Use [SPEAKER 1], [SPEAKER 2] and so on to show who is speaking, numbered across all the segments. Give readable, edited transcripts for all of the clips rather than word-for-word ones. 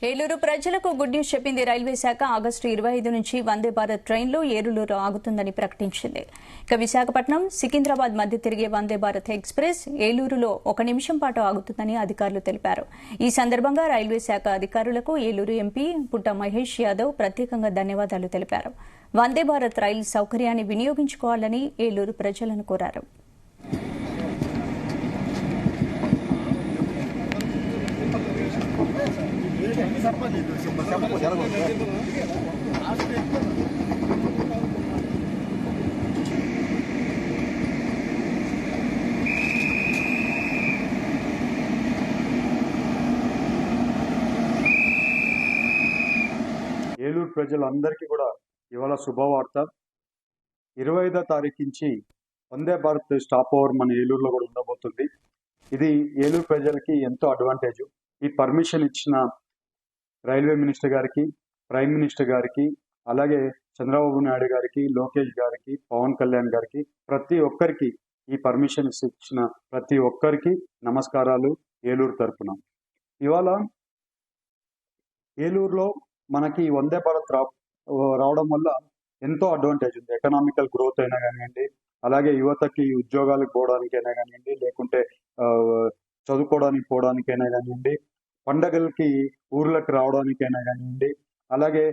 [SPEAKER 1] ఏలూరు ప్రజలకు good news చెప్పింది railway శాఖ. ఆగస్టు 25 నుంచి వందే భారత్ ట్రైన్లు ఏలూరులో ఆగుతుందని ప్రకటించింది. ఇక విశాఖపట్నం సికింద్రాబాద్ మధ్య తిరిగే వందే భారత్ ఎక్స్ప్రెస్ ఏలూరులో 1 నిమిషం పాటు ఆగుతుందని అధికారులు తెలిపారు. ఈ సందర్భంగా రైల్వే శాఖ అధికారులకు ఏలూరు ఎంపీ పుట్ట మహేష్ యాదవ్ ప్రత్యేకంగా ధన్యవాదాలు తెలిపారు. వందే భారత్ రైలు సౌకర్యాన్ని వినియోగించుకోవాలని ఏలూరు ప్రజలను కోరారు.
[SPEAKER 2] ఏలూరు ప్రజలందరికీ కూడా ఇవాళ శుభవార్త. 25వ తారీఖు నుంచి వందే భారత్ స్టాప్ ఓవర్ మన ఏలూరులో కూడా ఉండబోతుంది. ఇది ఏలూరు ప్రజలకి ఎంతో అడ్వాంటేజ్. ఈ పర్మిషన్ ఇచ్చిన రైల్వే మినిస్టర్ గారికి, ప్రైమ్ మినిస్టర్ గారికి, అలాగే చంద్రబాబు నాయుడు గారికి, లోకేష్ గారికి, పవన్ కళ్యాణ్ గారికి, ప్రతి ఒక్కరికి ఈ పర్మిషన్ ఇచ్చిన ప్రతి ఒక్కరికి నమస్కారాలు ఏలూరు తరపున. ఇవాళ ఏలూరులో మనకి వందే భారత్ రావడం వల్ల ఎంతో అడ్వాంటేజ్ ఉంది. ఎకనామికల్ గ్రోత్ అయినా కానివ్వండి, అలాగే యువతకి ఉద్యోగాలకు పోవడానికైనా కానివ్వండి, లేకుంటే చదువుకోవడానికి పోవడానికైనా కానివ్వండి, పండగలకి ఊర్లకు రావడానికైనా కానివ్వండి, అలాగే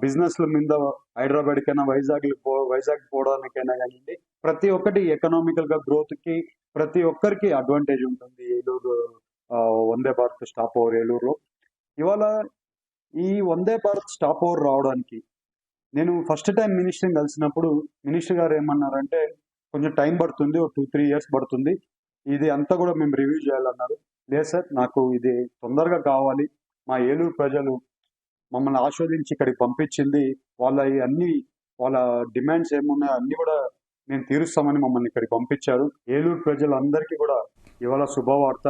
[SPEAKER 2] బిజినెస్ల మీద హైదరాబాద్కైనా వైజాగ్ పోవడానికైనా కానివ్వండి, ప్రతి ఒక్కటి ఎకనామికల్ గా గ్రోత్ కి ప్రతి ఒక్కరికి అడ్వాంటేజ్ ఉంటుంది ఏలూరు వందే భారత్ స్టాప్ ఓవర్ ఏలూరులో. ఇవాళ ఈ వందే భారత్ స్టాప్ ఓవర్ రావడానికి నేను ఫస్ట్ టైం మినిస్టర్ని కలిసినప్పుడు మినిస్టర్ గారు ఏమన్నారంటే, కొంచెం టైం పడుతుంది, 2-3 years పడుతుంది, ఇది అంతా కూడా మేము రివ్యూ చేయాలన్నారు. లేదు సార్, నాకు ఇది తొందరగా కావాలి, మా ఏలూరు ప్రజలు మమ్మల్ని ఆస్వాదించి ఇక్కడికి పంపించింది, వాళ్ళ డిమాండ్స్ ఏమున్నాయో అన్ని కూడా మేము తీరుస్తామని మమ్మల్ని ఇక్కడికి పంపించారు. ఏలూరు ప్రజలందరికీ కూడా ఇవాళ శుభవార్త.